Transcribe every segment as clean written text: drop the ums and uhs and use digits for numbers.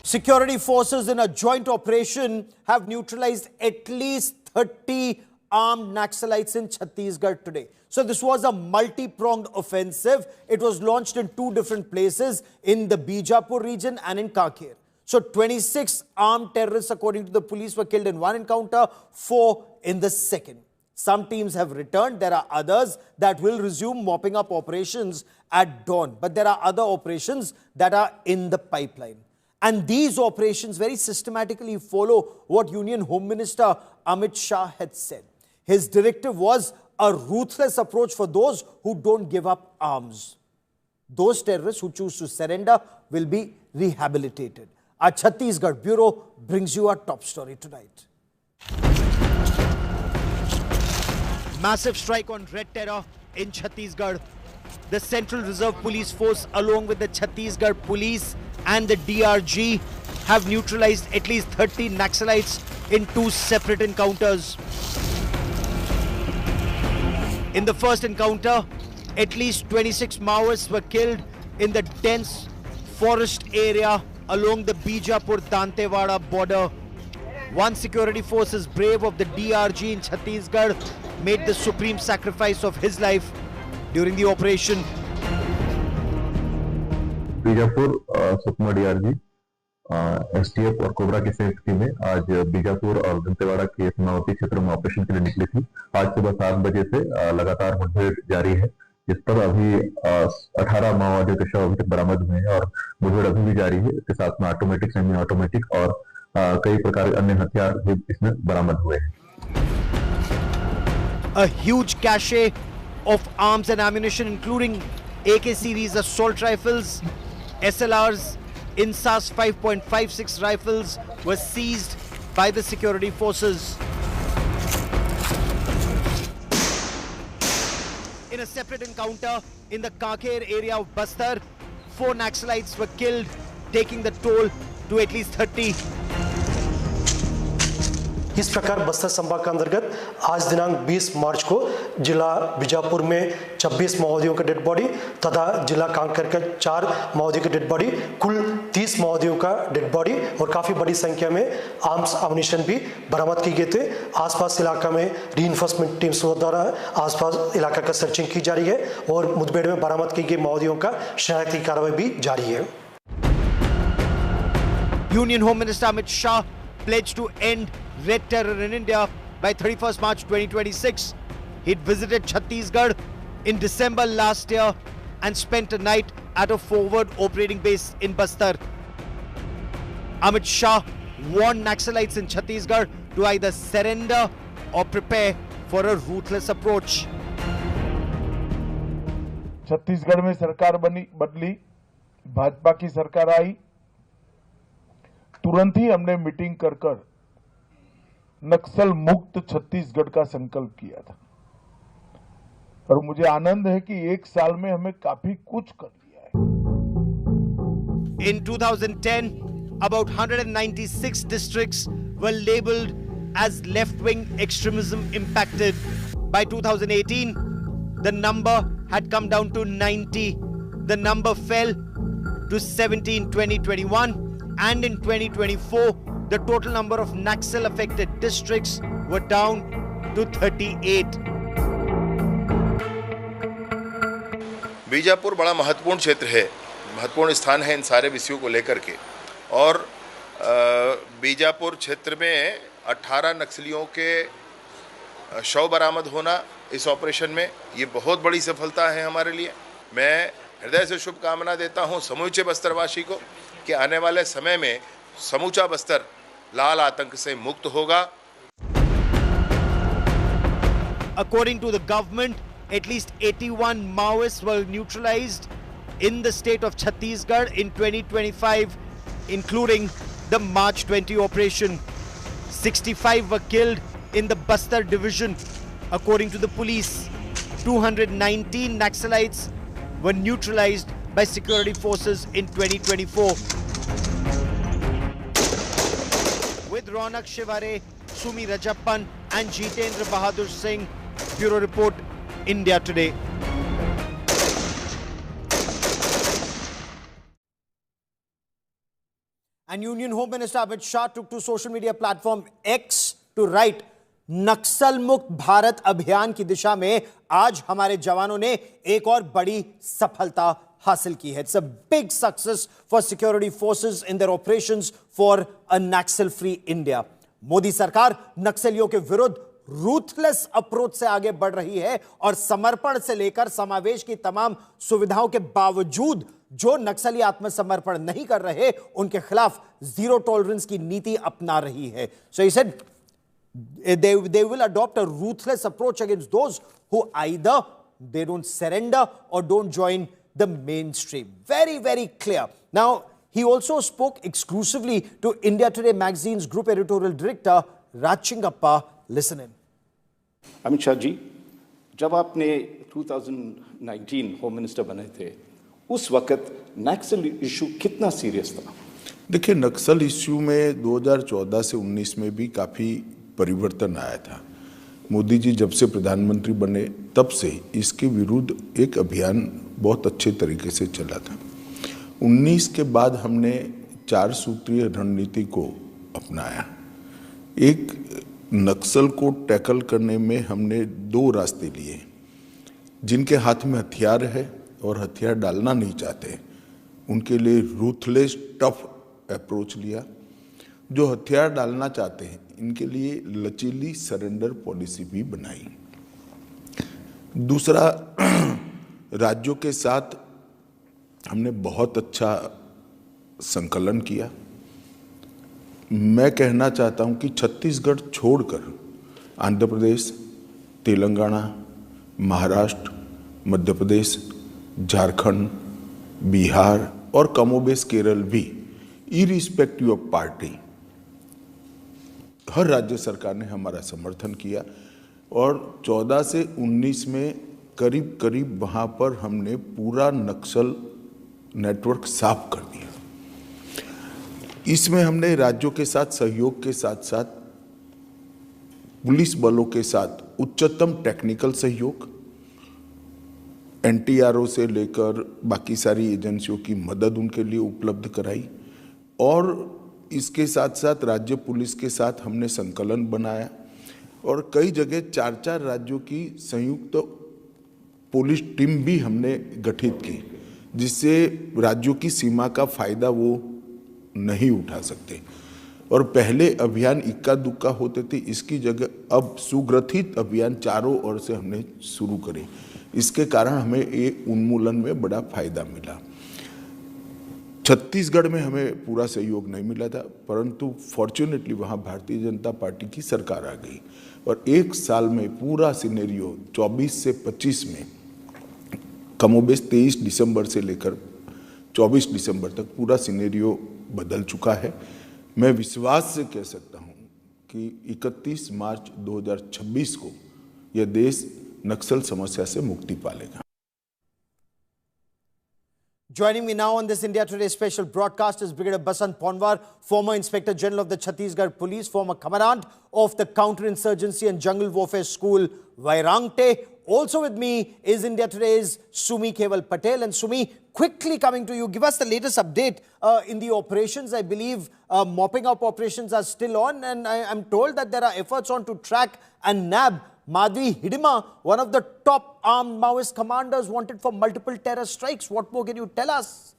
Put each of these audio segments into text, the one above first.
Security forces in a joint operation have neutralized at least 30 armed Naxalites in Chhattisgarh today. So this was a multi-pronged offensive. It was launched in two different places, in the Bijapur region and in Kanker. So 26 armed terrorists, according to the police, were killed in one encounter, 4 in the second. Some teams have returned. There are others that will resume mopping up operations at dawn. But there are other operations that are in the pipeline. And these operations very systematically follow what Union Home Minister Amit Shah had said. His directive was a ruthless approach for those who don't give up arms. Those terrorists who choose to surrender will be rehabilitated. Our Chhattisgarh Bureau brings you our top story tonight. Massive strike on Red Terror in Chhattisgarh. The Central Reserve Police Force, along with the Chhattisgarh Police and the DRG, have neutralized at least 30 Naxalites in two separate encounters. In the first encounter, at least 26 Maoists were killed in the dense forest area along the Bijapur-Dantewada border. One security forces brave of the DRG in Chhattisgarh made the supreme sacrifice of his life during the operation. Bijapur Sukma DRG STF और cobra की संयुक्त टीमें आज बीजापुर और दंतेवाड़ा के सीमावर्ती क्षेत्रों में ऑपरेशन के लिए निकली थी। आज सुबह 7 बजे से लगातार मुठभेड़ जारी है, जिस पर अभी 18 माओवादियों के शव अभी तक बरामद हुए हैं और मुठभेड़ अभी भी जारी है। इसके साथ में ऑटोमेटिक, सेमी ऑटोमेटिक और कई प्रकार के अन्य हथियार भी इसमें बरामद हुए हैं। A huge cache of arms and ammunition, including AK series assault rifles, SLRs, INSAS 5.56 rifles, were seized by the security forces. In a separate encounter in the Kanker area of Bastar, 4 Naxalites were killed, taking the toll to at least 30. इस प्रकार बस्तर संभाग के अंतर्गत आज दिनांक 20 मार्च को जिला बीजापुर में 26 माओवादियों का डेड बॉडी तथा जिला कांकर के 4 माओवादियों की डेड बॉडी, कुल 30 माओवादियों का डेड बॉडी और काफ़ी बड़ी संख्या में आर्म्स अम्युनिशन भी बरामद की गए थे। आसपास इलाका में रीइंफोर्समेंट टीम्स द्वारा आसपास इलाका का सर्चिंग की जा रही है और मुठभेड़ में बरामद की गई माओवादियों का शनाख्ती कार्रवाई भी जारी है। Union Home Minister Amit Shah pledged to end Red Terror in India by 31st March 2026. He'd visited Chhattisgarh in December last year and spent a night at a forward operating base in Bastar. Amit Shah warned Naxalites in Chhattisgarh to either surrender or prepare for a ruthless approach. Chhattisgarh में सरकार बदली, भाजपा की सरकार आई, तुरंत ही हमने meeting कर नक्सल मुक्त छत्तीसगढ़ का संकल्प किया था और मुझे आनंद है कि 1 साल में हमें काफी कुछ कर लिया है। In 2010, about 196 districts were labeled as left-wing extremism impacted. By 2018, the number had come down to 90. The number fell to 70 in 2021, and in 2024, the total number of Naxal-affected districts were down to 38. Bijapur बड़ा महत्वपूर्ण क्षेत्र है, महत्वपूर्ण स्थान है इन सारे विषयों को लेकर के। और बीजापुर क्षेत्र में 18 नक्सलियों के शव बरामद होना इस ऑपरेशन में ये बहुत बड़ी सफलता है हमारे लिए। मैं हृदय से शुभकामना देता हूं समूचे बस्तरवासी को कि आने वाले समय में समूचा बस्तर लाल आतंक से मुक्त होगा। According to the government, at least 81 Maoists were neutralized in the state of Chhattisgarh in 2025, including the March 20 operation. 65 were killed in the Bastar division, according to the police. 219 Naxalites were neutralized by security forces in 2024. With Ronak Shivare, Sumi Rajappan and Jitendra Bahadur Singh, Bureau Report, India Today. And Union Home Minister Amit Shah took to social media platform X to write, नक्सल मुक्त भारत अभियान की दिशा में आज हमारे जवानों ने एक और बड़ी सफलता हासिल की है. It's a big success for security forces in their operations for a naxal-free India. Modi सरकार नक्सलियों के विरुद्ध रूथलेस अप्रोच से आगे बढ़ रही है और समर्पण से लेकर समावेश की तमाम सुविधाओं के बावजूद जो नक्सली आत्मसमर्पण नहीं कर रहे उनके खिलाफ जीरो टॉलरेंस की नीति अपना रही है. So he said they will adopt a ruthless approach against those who either they don't surrender or don't join the mainstream. Very, very clear. Now, he also spoke exclusively to India Today magazine's group editorial director, Rachingappa. Listen in. Amit Shah ji, जब आपने 2019 home minister बने थे, उस वक्त नक्सल issue कितना serious था? देखिए, नक्सल issue में 2014 से 19 में भी काफ़ी परिवर्तन आया था. मोदी जी जब से प्रधानमंत्री बने तब से इसके विरुद्ध एक अभियान बहुत अच्छे तरीके से चला था. 19 के बाद हमने 4 सूत्रीय रणनीति को अपनाया. एक, नक्सल को टैकल करने में हमने 2 रास्ते लिए. जिनके हाथ में हथियार है और हथियार डालना नहीं चाहते उनके लिए रूथलेस टफ अप्रोच लिया. जो हथियार डालना चाहते हैं इनके लिए लचीली सरेंडर पॉलिसी भी बनाई. दूसरा, राज्यों के साथ हमने बहुत अच्छा संकलन किया. मैं कहना चाहता हूं कि छत्तीसगढ़ छोड़कर आंध्र प्रदेश, तेलंगाना, महाराष्ट्र, मध्य प्रदेश, झारखंड, बिहार और कमोबेश केरल भी इरिस्पेक्टिव ऑफ पार्टी हर राज्य सरकार ने हमारा समर्थन किया और 14 से 19 में करीब करीब वहाँ पर हमने पूरा नक्सल नेटवर्क साफ कर दिया. इसमें हमने राज्यों के साथ सहयोग के साथ साथ पुलिस बलों के साथ उच्चतम टेक्निकल सहयोग, NTRO से लेकर बाकी सारी एजेंसियों की मदद उनके लिए उपलब्ध कराई और इसके साथ साथ राज्य पुलिस के साथ हमने संकलन बनाया और कई जगह 4-4 राज्यों की संयुक्त पुलिस टीम भी हमने गठित की, जिससे राज्यों की सीमा का फायदा वो नहीं उठा सकते. और पहले अभियान इक्का दुक्का होते थे, इसकी जगह अब सुग्रथित अभियान चारों ओर से हमने शुरू करे. इसके कारण हमें एक उन्मूलन में बड़ा फायदा मिला. छत्तीसगढ़ में हमें पूरा सहयोग नहीं मिला था, परंतु फॉर्चुनेटली वहाँ भारतीय जनता पार्टी की सरकार आ गई और 1 साल में पूरा सिनेरियो 24 से 25 में कमोबेश 23 दिसंबर से लेकर 24 दिसंबर तक पूरा सिनेरियो बदल चुका है. मैं विश्वास से कह सकता हूँ कि 31 मार्च 2026 को यह देश नक्सल समस्या से मुक्ति पालेगा. Joining me now on this India Today special broadcast is Brigadier Basant Ponwar, former Inspector General of the Chhattisgarh Police, former Commandant of the Counter-Insurgency and Jungle Warfare School, Vairangte. Also with me is India Today's Sumi Keval Patel. And Sumi, quickly coming to you, give us the latest update in the operations. I believe mopping up operations are still on, and I'm told that there are efforts on to track and nab Madhvi Hidima, one of the top armed Maoist commanders wanted for multiple terror strikes. What more can you tell us?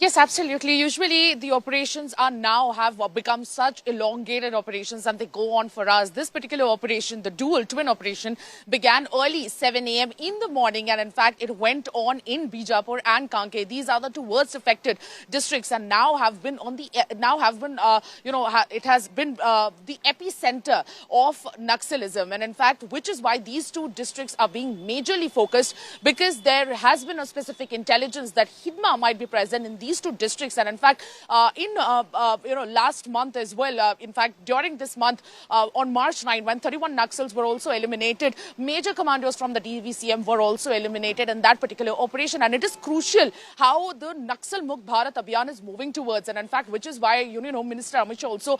Yes, absolutely. Usually the operations are now have become such elongated operations and they go on for us. This particular operation, the dual twin operation, began early 7 a.m. in the morning, and in fact it went on in Bijapur and Kanker. These are the 2 worst affected districts and now have been on the it has been the epicenter of Naxalism, and in fact which is why these 2 districts are being majorly focused, because there has been a specific intelligence that Hidma might be present in these two districts. And in fact, last month as well, in fact, during this month, on March 9, when 31 Naxals were also eliminated, major commandos from the DVCM were also eliminated in that particular operation. And it is crucial how the Naxal Mukt Bharat Abhiyan is moving towards. And in fact, which is why Union Home Minister Amit Shah also,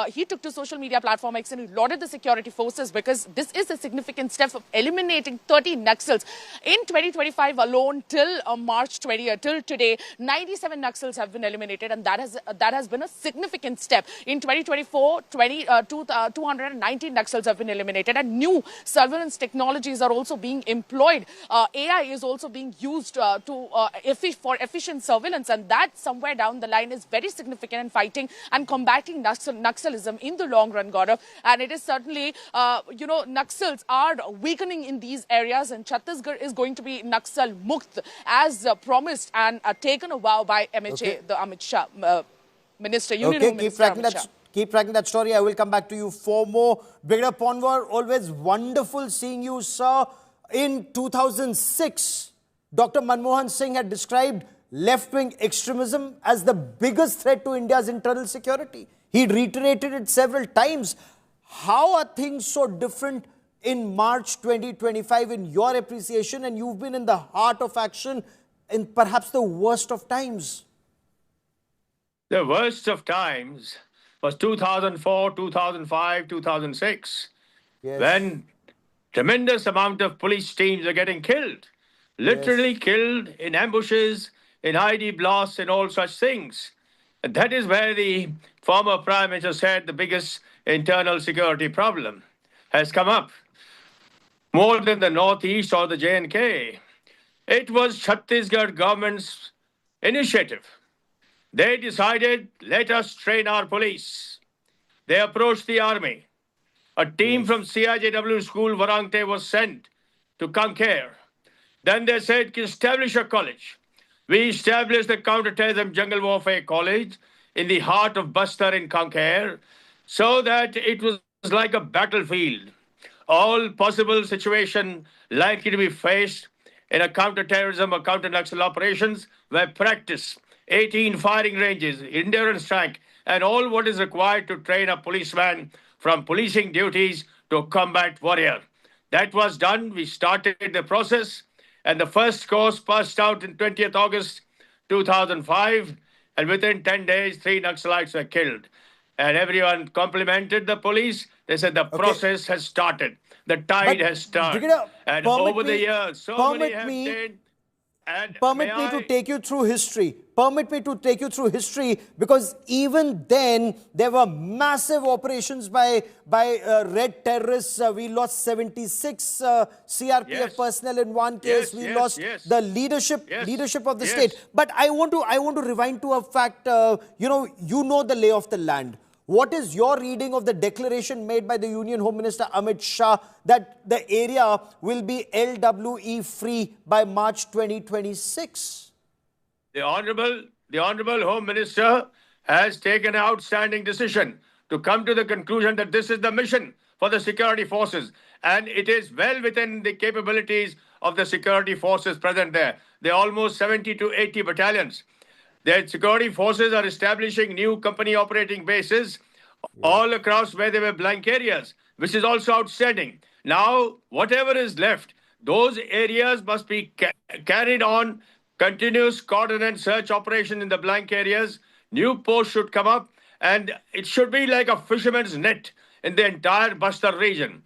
he took to social media platform X and he lauded the security forces, because this is a significant step of eliminating 30 Naxals. In 2025 alone, till March 20, till today, 97 Naxals have been eliminated, and that has been a significant step. In 2024, 219 Naxals have been eliminated, and new surveillance technologies are also being employed. AI is also being used for efficient surveillance, and that somewhere down the line is very significant in fighting and combating Naxalism in the long run, Gaurav. And it is certainly, Naxals are weakening in these areas, and Chhattisgarh is going to be Naxal Mukt as promised and taken a vow by MHA, the Amit Shah Minister. Union Home Minister Amit Shah. Keep tracking that story. I will come back to you for more. Brigadier Ponwar, always wonderful seeing you, sir. In 2006, Dr. Manmohan Singh had described left-wing extremism as the biggest threat to India's internal security. He reiterated it several times. How are things so different in March 2025 in your appreciation? And you've been in the heart of action in perhaps the worst of times. The worst of times was 2004, 2005, 2006, when tremendous amount of police teams are getting killed, literally killed in ambushes, in ID blasts and all such things. And that is where the former Prime Minister said the biggest internal security problem has come up. More than the Northeast or the J&K. It was Chhattisgarh government's initiative. They decided, let us train our police. They approached the army. A team from CIJW school, Varangte, was sent to Kanker. Then they said, establish a college. We established the counter-terrorism jungle warfare college in the heart of Bastar in Kanker, so that it was like a battlefield. All possible situation likely to be faced in a counter-terrorism or counter-Naxal operations were practiced. 18 firing ranges, endurance tank, and all what is required to train a policeman from policing duties to combat warrior. That was done. We started the process, and the first course passed out in 20th August 2005, and within 10 days, 3 Naxalites were killed. And everyone complimented the police. They said the process has started. The tide has started. And over the years, so many have died. Permit me to take you through history. Permit me to take you through history, because even then there were massive operations by red terrorists. We lost 76 CRPF personnel in one case. We lost the leadership of the state. But I want to rewind to a fact. You know the lay of the land. What is your reading of the declaration made by the Union Home Minister Amit Shah that the area will be LWE free by March 2026? The Honorable Home Minister has taken an outstanding decision to come to the conclusion that this is the mission for the security forces, and it is well within the capabilities of the security forces present there. There are almost 70 to 80 battalions. The security forces are establishing new company operating bases all across where there were blank areas, which is also outstanding. Now, whatever is left, those areas must be carried on, continuous coordinate search operation in the blank areas. New posts should come up, and it should be like a fisherman's net in the entire Bastar region.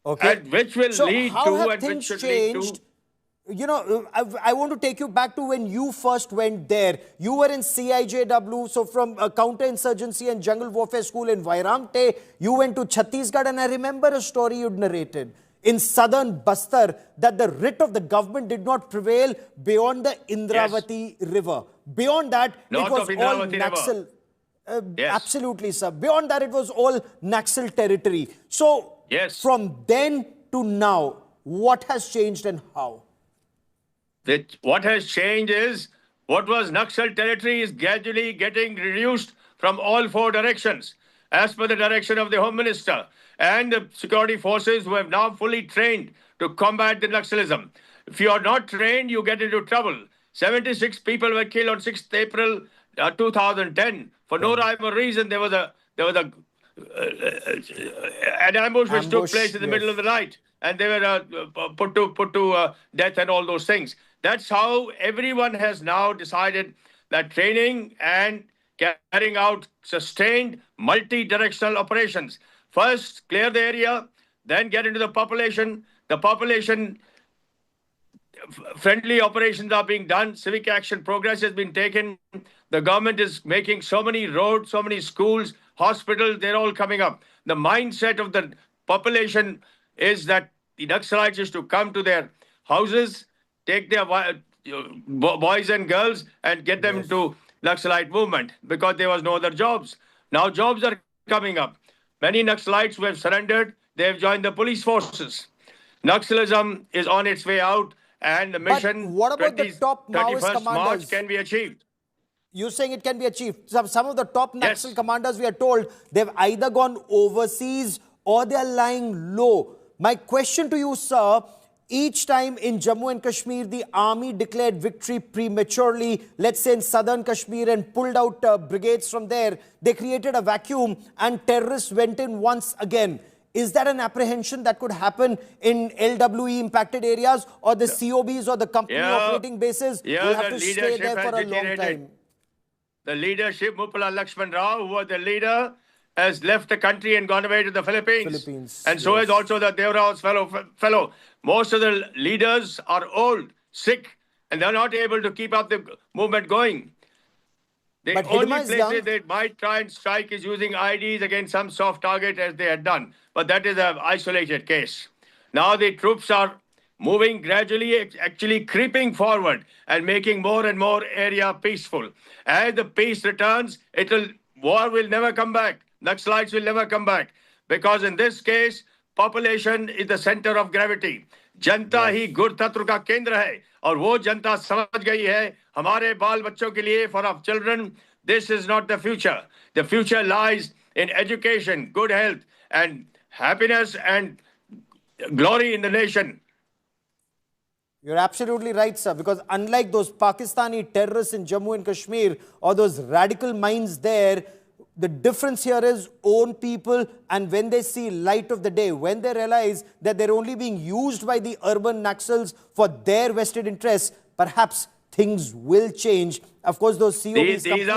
Okay. And which will lead to and which should lead to... You know, I want to take you back to when you first went there. You were in CIJW, so from counter-insurgency and jungle warfare school in Vairangte, you went to Chhattisgarh, and I remember a story you'd narrated in southern Bastar that the writ of the government did not prevail beyond the Indravati River. Beyond that, it was all Naxal. Absolutely, sir. Beyond that, it was all Naxal territory. So, from then to now, what has changed and how? What has changed is what was Naxal territory is gradually getting reduced from all 4 directions, as per the direction of the Home Minister and the security forces who have now fully trained to combat the Naxalism. If you are not trained, you get into trouble. 76 people were killed on 6th April 2010 for no rhyme or reason. There was an ambush which took place in the middle of the night, and they were put to death and all those things. That's how everyone has now decided that training and carrying out sustained multi-directional operations. First, clear the area, then get into the population. The population friendly operations are being done. Civic action progress has been taken. The government is making so many roads, so many schools, hospitals, they're all coming up. The mindset of the population is that the Naxalites is to come to their houses, take their boys and girls and get them to Naxalite movement because there was no other jobs. Now jobs are coming up. Many Naxalites who have surrendered, they have joined the police forces. Naxalism is on its way out, and the mission what about the top Maoist 31st commanders? March can be achieved. You're saying it can be achieved. Some of the top Naxal commanders, we are told, they've either gone overseas or they're lying low. My question to you, sir, each time in Jammu and Kashmir, the army declared victory prematurely, let's say in southern Kashmir, and pulled out brigades from there, they created a vacuum and terrorists went in once again. Is that an apprehension that could happen in LWE impacted areas, or the COBs or the company operating bases will have to stay there for a long time? The leadership, Mupala Lakshman Rao, who was the leader, has left the country and gone away to the Philippines. And so is also the Devrao's fellow. Most of the leaders are old, sick, and they're not able to keep up the movement going. The only places they might try and strike is using IEDs against some soft target, as they had done. But that is an isolated case. Now the troops are moving gradually, actually creeping forward and making more and more area peaceful. As the peace returns, war will never come back. Naxalites will never come back. Because in this case, population is the center of gravity. जनता ही गुर तत्व का केंद्र है और वो जनता समझ गई है हमारे बाल बच्चों के लिए for our children this is not the future lies in education, good health and happiness and glory in the nation. You're absolutely right, sir, because unlike those Pakistani terrorists in Jammu and Kashmir or those radical minds there, the difference here is own people, and when they see light of the day, when they realize that they're only being used by the urban Naxals for their vested interests, perhaps things will change. Of course, those COBs... These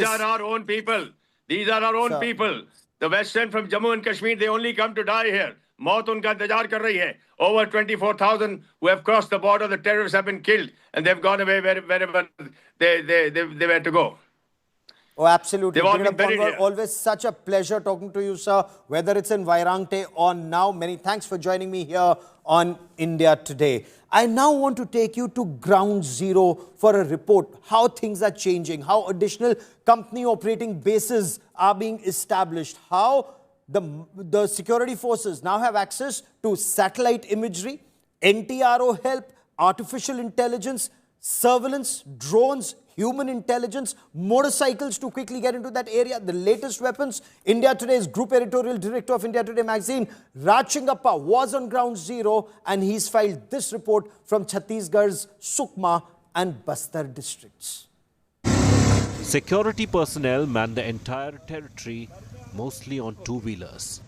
are our own people. These are our own people. The Western from Jammu and Kashmir, they only come to die here. Maut unka intajar kar rahi hai. Over 24,000 who have crossed the border, the terrorists have been killed, and they've gone away wherever they were to go. Oh, absolutely. Always such a pleasure talking to you, sir, whether it's in Vairangte or now. Many thanks for joining me here on India Today. I now want to take you to ground zero for a report, how things are changing, how additional company operating bases are being established, how the security forces now have access to satellite imagery, NTRO help, artificial intelligence, surveillance, drones, human intelligence, motorcycles to quickly get into that area, the latest weapons. India Today's Group Editorial Director of India Today magazine, Raj Chingappa, was on ground zero, and he's filed this report from Chhattisgarh's Sukma and Bastar districts. Security personnel man the entire territory, mostly on two-wheelers,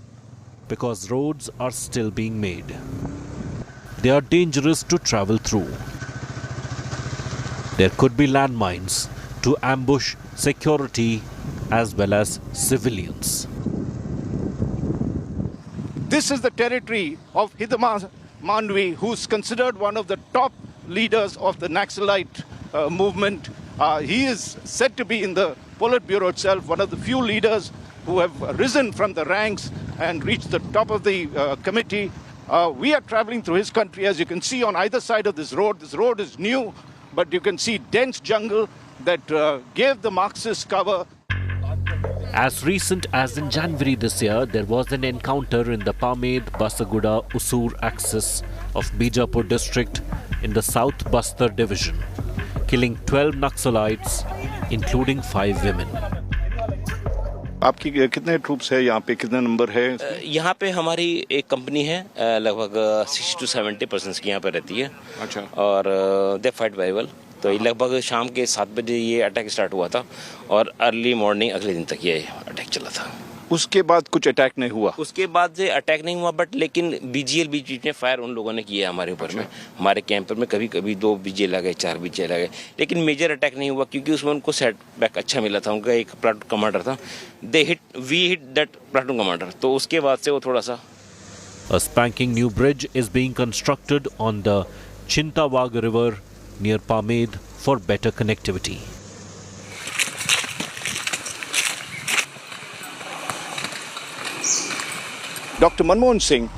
because roads are still being made. They are dangerous to travel through. There could be landmines to ambush security as well as civilians. This is the territory of Hidama Mandvi, who's considered one of the top leaders of the Naxalite movement. He is said to be in the Politburo itself, one of the few leaders who have risen from the ranks and reached the top of the committee. We are traveling through his country, as you can see on either side of this road. This road is new, but you can see dense jungle that gave the Marxists cover. As recent as in January this year, there was an encounter in the Pamed-Basaguda-Usur axis of Bijapur district in the South Bastar division, killing 12 Naxalites, including 5 women. आपकी कितने troops है यहाँ पे, कितने number है? यहाँ पे हमारी एक कंपनी है, लगभग 60 to 70% की यहाँ पे रहती है. अच्छा. और दे फाइट वेरी वेल. तो ये लगभग शाम के 7 बजे ये अटैक स्टार्ट हुआ था और अर्ली मॉर्निंग अगले दिन तक ये अटैक चला था। उसके बाद कुछ अटैक नहीं हुआ? उसके बाद से अटैक नहीं हुआ, बट लेकिन बीजीएल बीच में फायर उन लोगों ने किया हमारे ऊपर में, हमारे कैंप में कभी कभी 2 बीजीएल आ गए, 4 बीजीएल आ गए, लेकिन मेजर अटैक नहीं हुआ क्योंकि उसमें उनको सेटबैक अच्छा मिला था। उनका एक प्लाटून कमांडर था, we hit that platoon commander, तो उसके बाद से वो थोड़ा सा। A spanking new bridge is being constructed on the Chintawag River near Pamed for better connectivity. Dr. Manmohan Singh,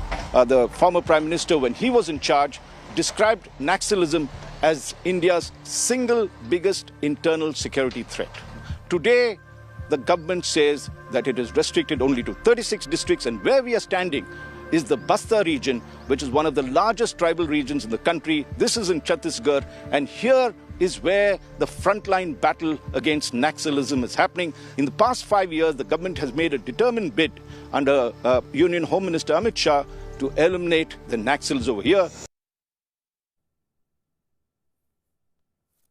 the former Prime Minister, when he was in charge, described Naxalism as India's single biggest internal security threat. Today, the government says that it is restricted only to 36 districts, and where we are standing is the Bastar region, which is one of the largest tribal regions in the country. This is in Chhattisgarh, and here is where the frontline battle against Naxalism is happening. In the past 5 years, the government has made a determined bid under Union Home Minister Amit Shah to eliminate the Naxals over here.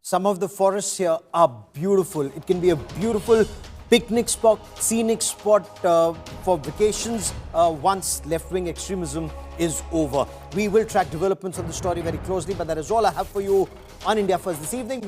Some of the forests here are beautiful. It can be a beautiful picnic spot, scenic spot for vacations once left-wing extremism is over. We will track developments on the story very closely, but that is all I have for you on India First this evening.